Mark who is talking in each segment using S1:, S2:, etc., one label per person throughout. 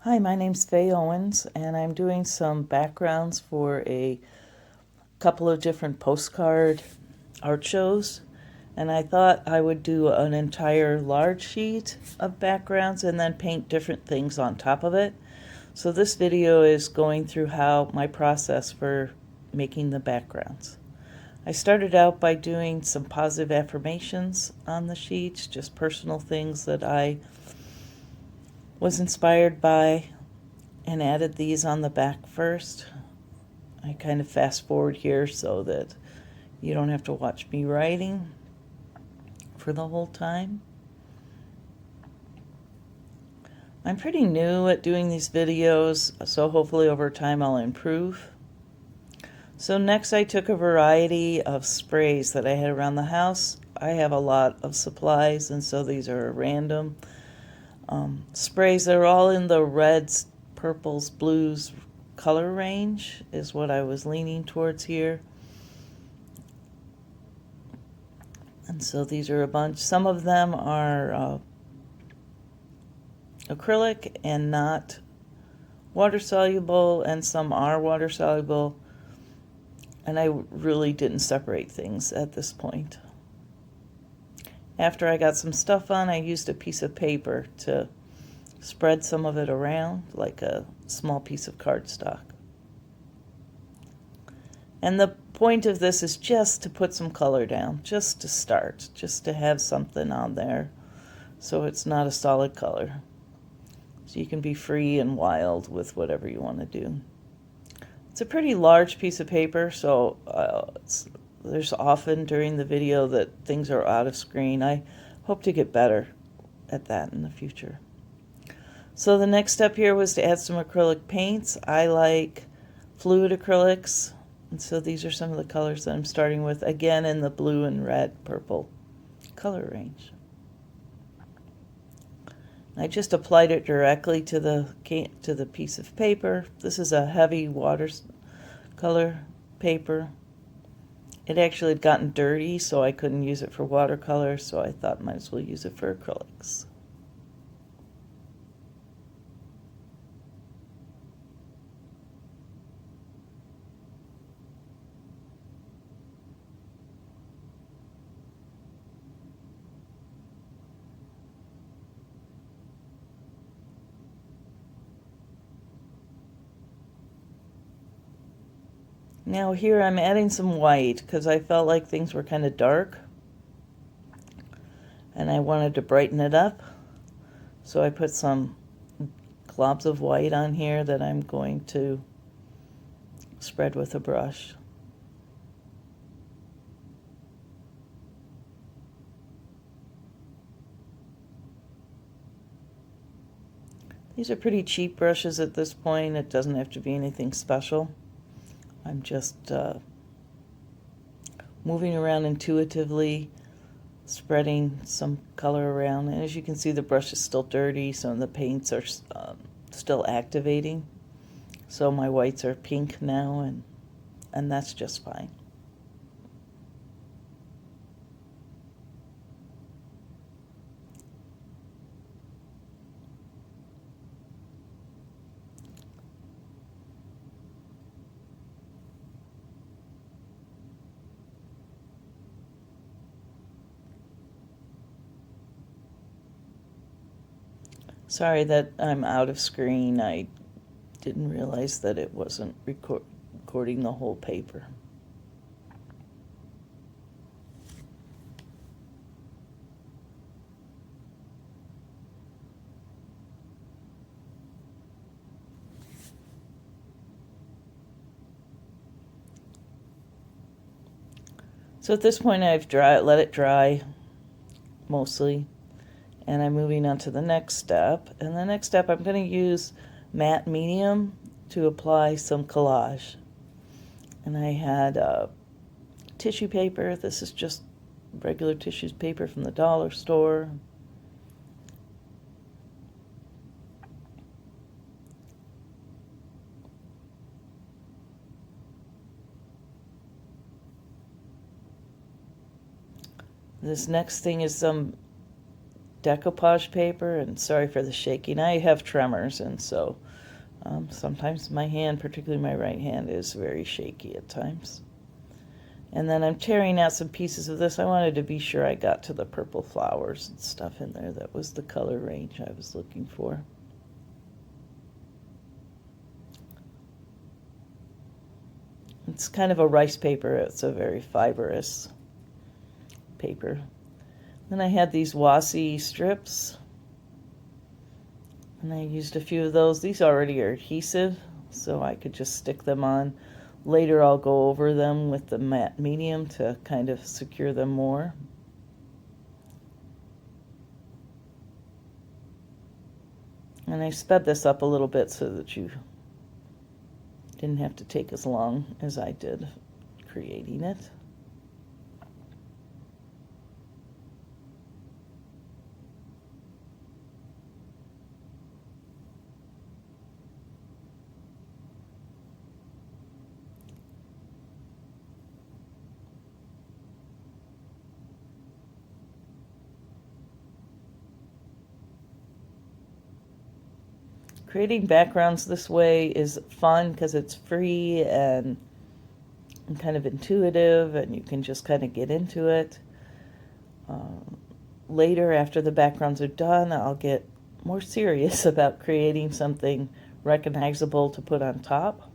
S1: Hi, my name's Faye Owens, and I'm doing some backgrounds for a couple of different postcard art shows. And I thought I would do an entire large sheet of backgrounds and then paint different things on top of it. So this video is going through how my process for making the backgrounds. I started out by doing some positive affirmations on the sheets, just personal things that I was inspired by, and added these on the back first. I kind of fast forward here so that you don't have to watch me writing for the whole time. I'm pretty new at doing these videos, so hopefully over time I'll improve. So next I took a variety of sprays that I had around the house. I have a lot of supplies, and so these are random sprays. They're all in the reds, purples, blues color range is what I was leaning towards here. And so these are a bunch. Some of them are acrylic and not water soluble, and some are water soluble. And I really didn't separate things at this point. After I got some stuff on, I used a piece of paper to spread some of it around like a small piece of cardstock. And the point of this is just to put some color down, just to start, just to have something on there so it's not a solid color. So you can be free and wild with whatever you want to do. It's a pretty large piece of paper, so there's often during the video that things are out of screen. I hope to get better at that in the future. So the next step here was to add some acrylic paints. I like fluid acrylics, and so these are some of the colors that I'm starting with, again in the blue and red, purple color range. I just applied it directly to the piece of paper. This is a heavy watercolor paper. It actually had gotten dirty, so I couldn't use it for watercolor, so I thought might as well use it for acrylics. Now here I'm adding some white because I felt like things were kind of dark and I wanted to brighten it up. So I put some globs of white on here that I'm going to spread with a brush. These are pretty cheap brushes at this point. It doesn't have to be anything special. I'm just moving around intuitively, spreading some color around. And as you can see, the brush is still dirty, so the paints are still activating. So my whites are pink now, and that's just fine. Sorry that I'm out of screen. I didn't realize that it wasn't recording the whole paper. So at this point I've let it dry mostly, and I'm moving on to the next step. And the next step, I'm going to use matte medium to apply some collage. And I had tissue paper. This is just regular tissue paper from the dollar store. This next thing is some decoupage paper, and sorry for the shaking. I have tremors, and so sometimes my hand, particularly my right hand, is very shaky at times. And then I'm tearing out some pieces of this. I wanted to be sure I got to the purple flowers and stuff in there. That was the color range I was looking for. It's kind of a rice paper. It's a very fibrous paper. Then I had these washi strips, and I used a few of those. These already are adhesive, so I could just stick them on. Later I'll go over them with the matte medium to kind of secure them more. And I sped this up a little bit so that you didn't have to take as long as I did creating it. Creating backgrounds this way is fun because it's free and kind of intuitive, and you can just kind of get into it. Later, after the backgrounds are done, I'll get more serious about creating something recognizable to put on top.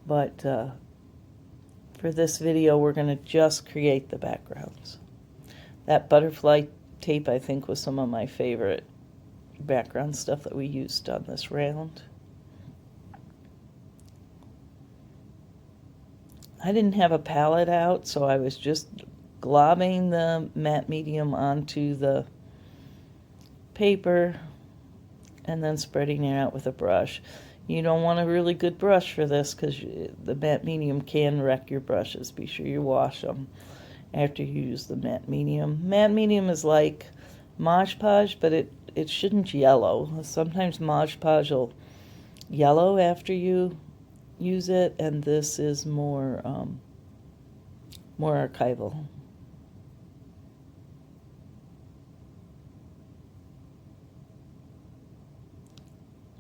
S1: But for this video, we're going to just create the backgrounds. That butterfly tape, I think, was some of my favorite background stuff that we used on this round. I didn't have a palette out, so I was just globbing the matte medium onto the paper and then spreading it out with a brush. You don't want a really good brush for this because the matte medium can wreck your brushes. Be sure you wash them after you use the matte medium. Matte medium is like Mod Podge, but it shouldn't yellow. Sometimes Mod Podge will yellow after you use it, and this is more archival.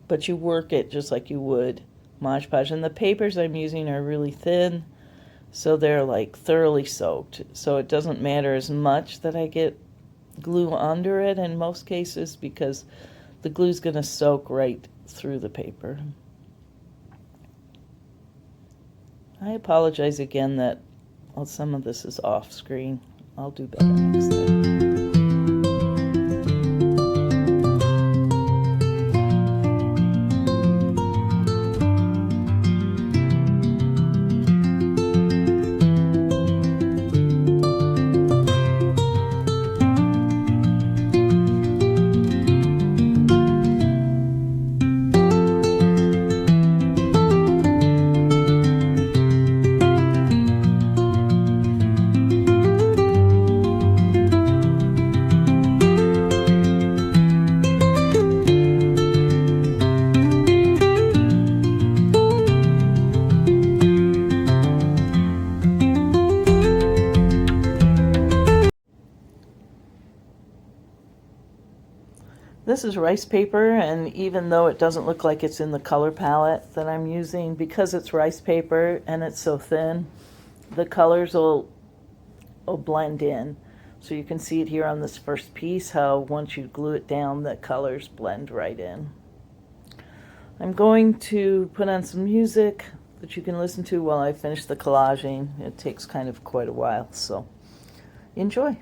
S1: But you work it just like you would Mod Podge. And the papers I'm using are really thin, so they're like thoroughly soaked. So it doesn't matter as much that I get glue under it in most cases, because the glue's going to soak right through the paper. I apologize again that some of this is off screen. I'll do better next time. This is rice paper, and even though it doesn't look like it's in the color palette that I'm using, because it's rice paper and it's so thin, the colors will blend in. So you can see it here on this first piece, how once you glue it down, the colors blend right in. I'm going to put on some music that you can listen to while I finish the collaging. It takes kind of quite a while, so enjoy.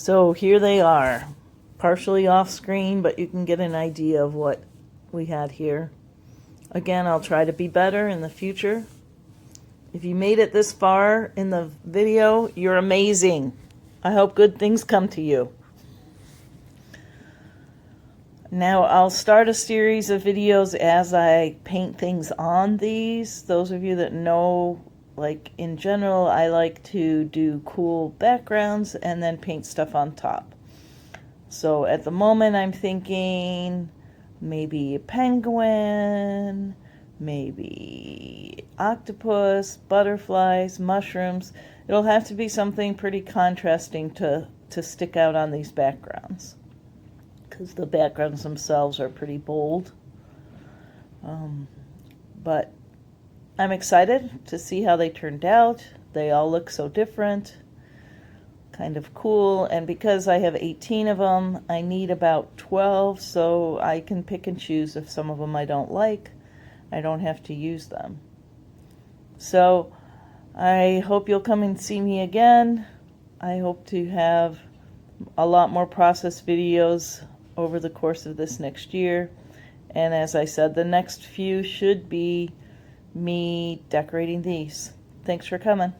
S1: So here they are, partially off screen, but you can get an idea of what we had here. Again, I'll try to be better in the future. If you made it this far in the video, you're amazing. I hope good things come to you. Now I'll start a series of videos as I paint things on these. Those of you that know, like in general, I like to do cool backgrounds and then paint stuff on top. So at the moment I'm thinking maybe a penguin, maybe octopus, butterflies, mushrooms. It'll have to be something pretty contrasting to stick out on these backgrounds, because the backgrounds themselves are pretty bold. But I'm excited to see how they turned out. They all look so different, kind of cool. And because I have 18 of them, I need about 12, so I can pick and choose. If some of them I don't like, I don't have to use them. So I hope you'll come and see me again. I hope to have a lot more process videos over the course of this next year. And as I said, the next few should be me decorating these. Thanks for coming.